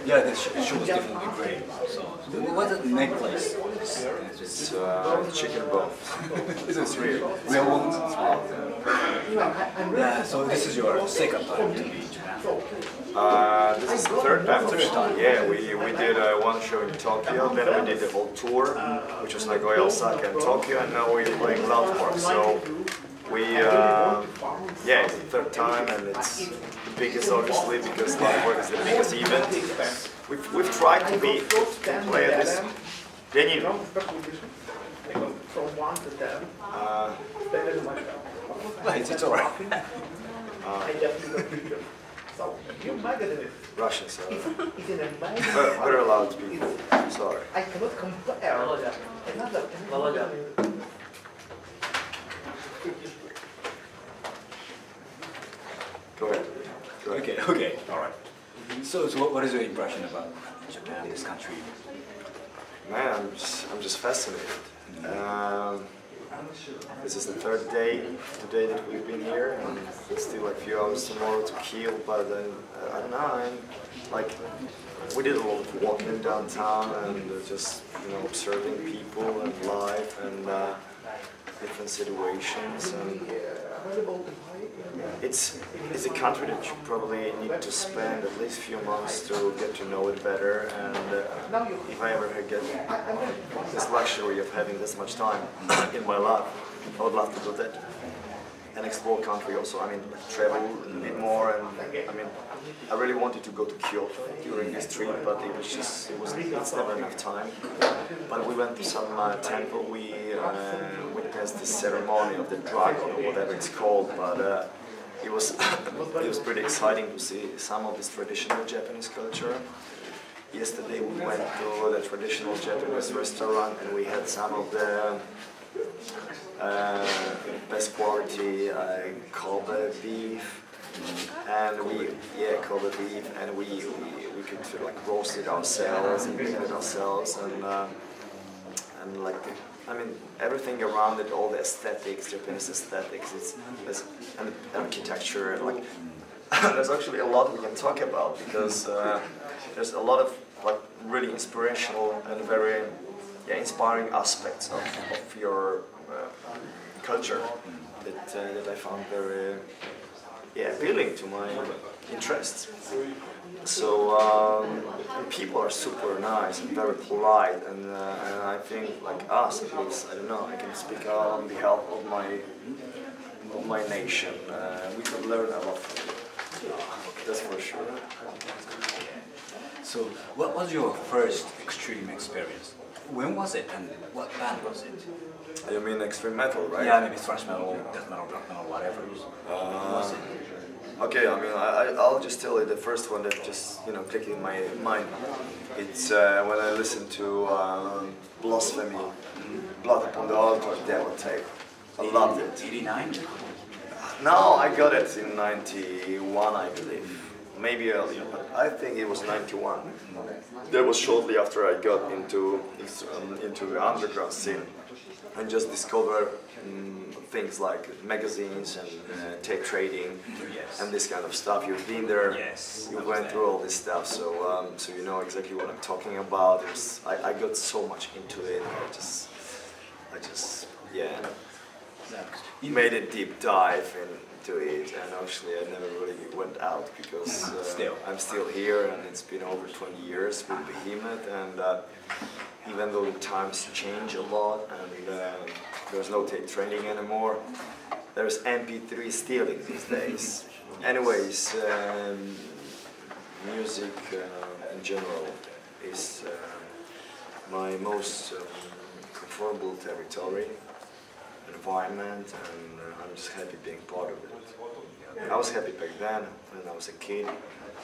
Yeah, the show was definitely great. So, what's the necklace? It's chicken bone. Is it real? Real ones? Yeah, so this is your second time to be in Japan. This is the third time. Yeah, we did one show in Tokyo, then we did the whole tour, which was Nagoya, Osaka, and Tokyo, and now we're playing Loudpark. So yeah, it's the third time, and it's the biggest, obviously, because Loudpark is the biggest event. We've tried to play at this venue. It's alright. Russian, so we're allowed to be. Sorry. I cannot compare another. Go ahead. Okay, alright. So what is your impression about Japan, this country? Man, I'm just fascinated. This is the third day today that we've been here, and there's still a few hours tomorrow to kill. But I don't know. We did a lot of walking downtown and just observing people and life and different situations. And it's a country that you probably need to spend at least a few months to get to know it better. And if I ever get this luxury of having this much time in my life, I would love to do that and explore country also. Travel a bit more. And I really wanted to go to Kyoto during this trip, but it's never enough time. But we went to some temple. We witnessed the ceremony of the dragon or whatever it's called. But it was pretty exciting to see some of this traditional Japanese culture. Yesterday we went to the traditional Japanese restaurant and we had some of the best quality Kobe beef, and we could roast it ourselves and make it ourselves, and everything around it, all the aesthetics, Japanese aesthetics, and architecture, and there's actually a lot we can talk about because there's a lot of really inspirational and very inspiring aspects of your culture that I found very appealing to my interests. So people are super nice and very polite, and I think us at least, I don't know, I can speak on behalf of my nation. We could learn a lot from it. That's for sure. So what was your first extreme experience? When was it and what band was it? You mean extreme metal, right? Yeah, maybe thrash metal, death metal, black metal, whatever. When was it? Okay, I'll just tell you the first one that just clicked in my mind. It's when I listened to Blasphemy, Blood Upon the Altar, Devil Tape. I loved it. 89? No, I got it in 91, I believe. Maybe earlier, but I think it was 91. That was shortly after I got into the underground scene and just discovered things like magazines and tape trading and this kind of stuff. You've been there, you went through all this stuff, so you know exactly what I'm talking about. I got so much into it. I just made a deep dive into it, and actually I never really went out because I'm still here, and it's been over 20 years with Behemoth, and even though times change a lot and there's no tape training anymore, there's MP3 stealing these days. Anyways, music in general is my most comfortable territory, environment, and I'm just happy being part of it. I was happy back then when I was a kid.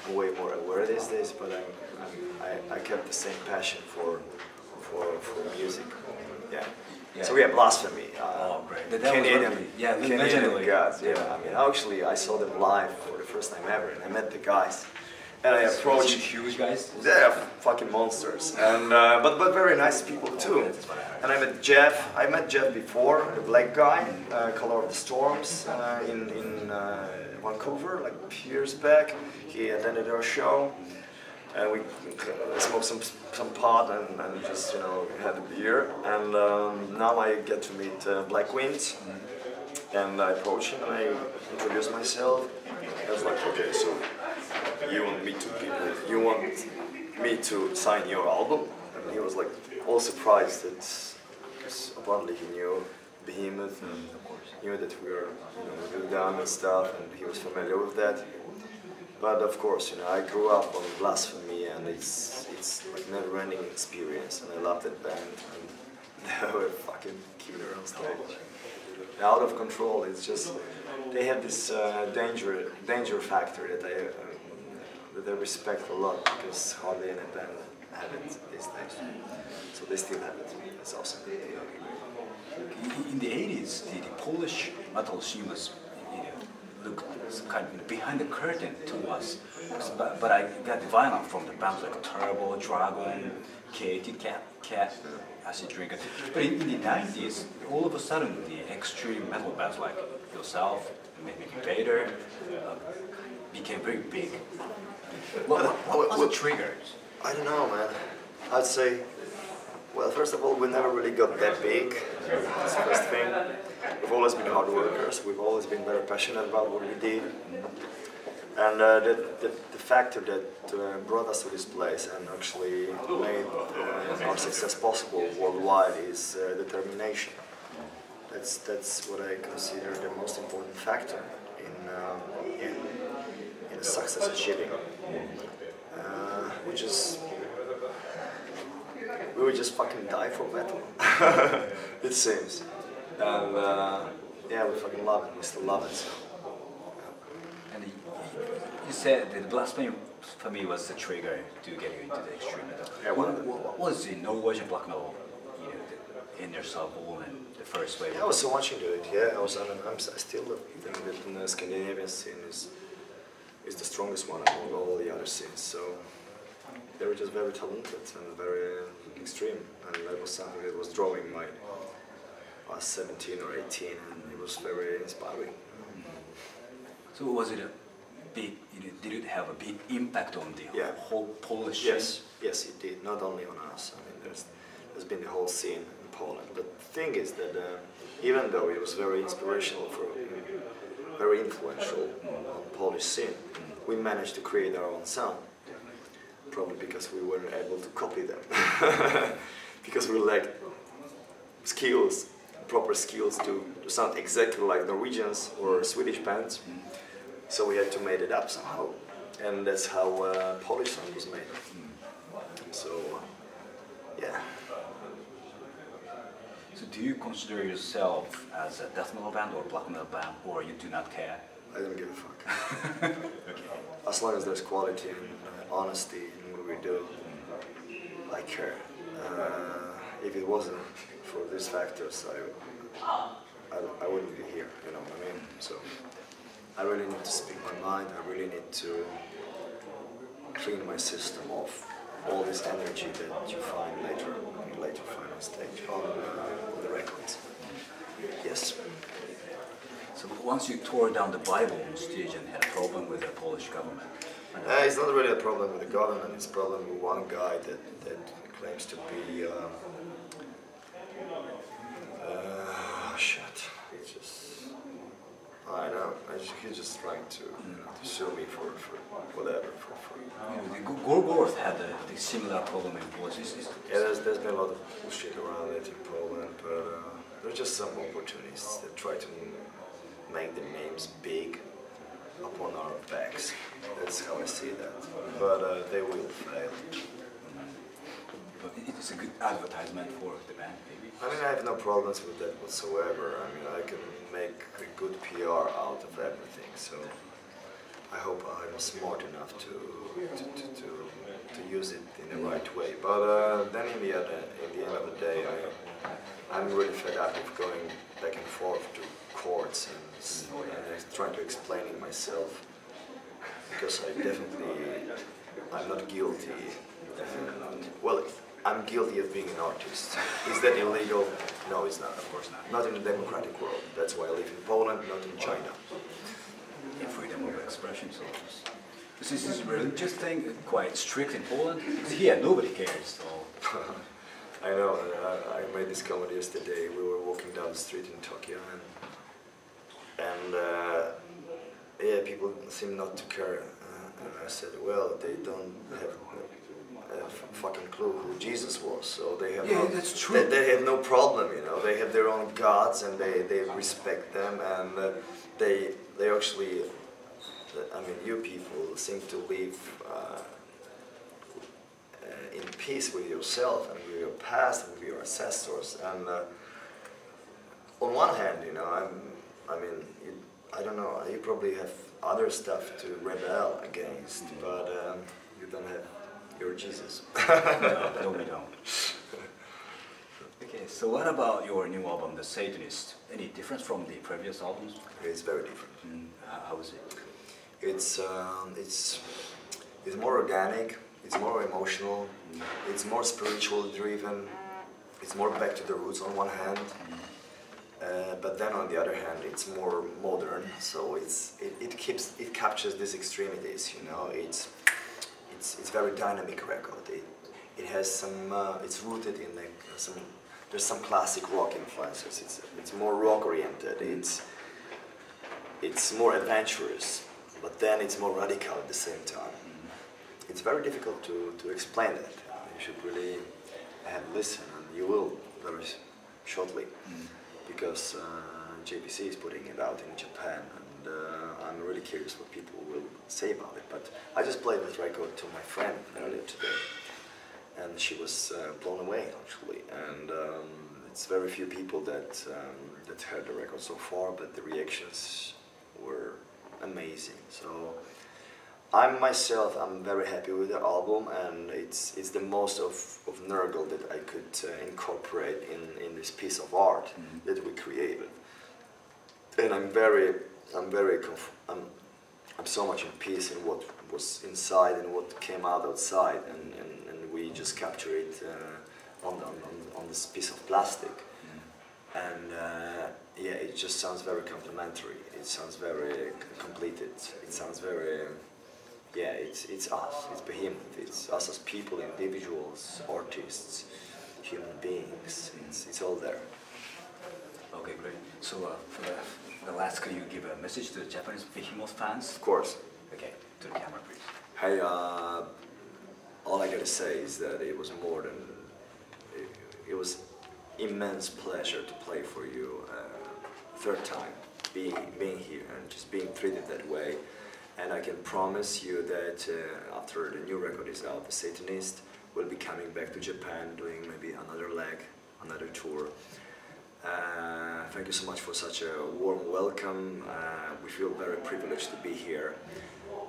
I'm way more aware these days, but I kept the same passion for music. Yeah. So we have Blasphemy. Canadian gods. Yeah. Actually, I saw them live for the first time ever, and I met the guys. And I approached huge guys. They're fucking monsters, and but very nice people too. And I met Jeff. I met Jeff before, the black guy, Color of the Storms, in Vancouver, like a few years back. He attended our show. and we smoked some pot and just, you know, had a beer. And now I get to meet Black Wind, and I approach him and I introduce myself. I was like, okay, so you want me to sign your album? And he was like all surprised that, because apparently he knew Behemoth and knew that we were, you know, down and stuff, and he was familiar with that. But of course, you know, I grew up on Blasphemy, and it's like never-ending experience, and I love that band, and they were fucking killer on stage. Out of control. It's just they have this danger factor that I respect a lot, because hardly any band have it these days. So they still have it. It's awesome. In the 80s, the Polish metal scene was, looked kind of behind the curtain to us. But I got the vinyl from the bands like Turbo, Dragon, Cat, Acid Drinker. But in the 90s, all of a sudden, the extreme metal bands like yourself, maybe Vader, became very big. What was the triggers? I don't know, man. I'd say, well, first of all, we never really got that big. That's the first thing. We've always been hard workers. We've always been very passionate about what we did. And the factor that brought us to this place and actually made our success possible worldwide is determination. That's what I consider the most important factor in success achieving. We would just fucking die for metal, it seems. And yeah, we fucking love it. We still love it. So. And you said that Blasphemy for me was the trigger to get you into the extreme metal. Yeah, what was the Norwegian black metal, the inner soul and the first wave? Yeah, I was so much into it. Yeah, I still think that the Scandinavian scene is the strongest one among all the other scenes. So they were just very talented and very extreme, and that was something that was drawing my. I was 17 or 18, and it was very inspiring. So was it a big? Did it have a big impact on the whole Polish scene? Yes, yes, it did. Not only on us. I mean, there's been the whole scene in Poland. But the thing is that even though it was very inspirational very influential on the Polish scene, we managed to create our own sound. Probably because we weren't able to copy them, because we lacked skills. Proper skills to sound exactly like Norwegians or Swedish bands, so we had to make it up somehow, and that's how Polish sound was made. So, yeah. So do you consider yourself as a death metal band or black metal band, or you do not care? I don't give a fuck. Okay. As long as there's quality and honesty in what we do, I care. If it wasn't for these factors, I wouldn't be here, you know what I mean? So I really need to speak my mind. I really need to clean my system of all this energy that you find later on stage on the records. Yes. So once you tore down the Bible on stage and had a problem with the Polish government? It's not really a problem with the government. It's a problem with one guy that claims to be. Shit. It's just. I know. He's just trying to sue me for whatever. Gorgoroth had a similar problem in Poland. Yeah, there's been a lot of bullshit around it in Poland, but there's just some opportunists that try to make the names big upon our backs. That's how I see that. But they will fail. But it is a good advertisement for the band, maybe? I mean, I have no problems with that whatsoever. I mean, I can make a good PR out of everything, so I hope I'm smart enough to use it in the right way. But then in the end of the day, I'm really fed up with going back and forth to courts and trying to explaining myself, because I'm not guilty. Well, I'm guilty of being an artist. Is that illegal? No, it's not, of course not. Not in a democratic world. That's why I live in Poland, not in China. Yeah, freedom of expression, so This is a religious thing, quite strict in Poland. Here, nobody cares. So. I know. I made this comment yesterday. We were walking down the street in Tokyo, and yeah, people seem not to care. And I said, well, they don't have a fucking clue who Jesus was, so they have that's true. They have no problem, you know. They have their own gods, and they respect them, and they actually. I mean, you people seem to live in peace with yourself and with your past and with your ancestors. And on one hand, you know, I don't know, you probably have other stuff to rebel against, but you don't have your Jesus. No, we don't. Okay, so what about your new album, The Satanist? Any difference from the previous albums? It's very different. How is it? It's more organic, it's more emotional, it's more spiritual driven, it's more back to the roots on one hand, but then on the other hand it's more modern, so it captures these extremities, you know. It's very dynamic record. It has some it's rooted in there's some classic rock influences. It's more rock oriented. It's more adventurous. But then it's more radical at the same time. It's very difficult to explain that. You should really have listen, and you will very shortly, because JPC is putting it out in Japan, and I'm really curious what people will say about it. But I just played this record to my friend earlier today, and she was blown away actually. And it's very few people that heard the record so far, but the reactions were amazing. So I'm very happy with the album, and it's the most of Nurgle that I could incorporate in this piece of art that we created. And I'm so much in peace in what was inside and what came out outside, and we just capture it on this piece of plastic. And yeah, it just sounds very complimentary. It sounds very completed. It sounds very, yeah, it's us, it's Behemoth, it's us as people, individuals, artists, human beings, it's all there. Okay, great. So for the last, can you give a message to the Japanese Behemoth fans? Of course. Okay, to the camera, please. Hey, all I gotta say is that it was more than, it was immense pleasure to play for you third time, being here and just being treated that way. And I can promise you that after the new record is out, The Satanist will be coming back to Japan, doing maybe another leg, another tour. Thank you so much for such a warm welcome. We feel very privileged to be here.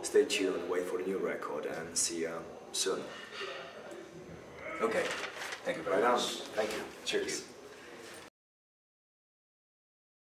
Stay tuned, wait for the new record, and see you soon. Okay, thank you very much. Thank you. Cheers.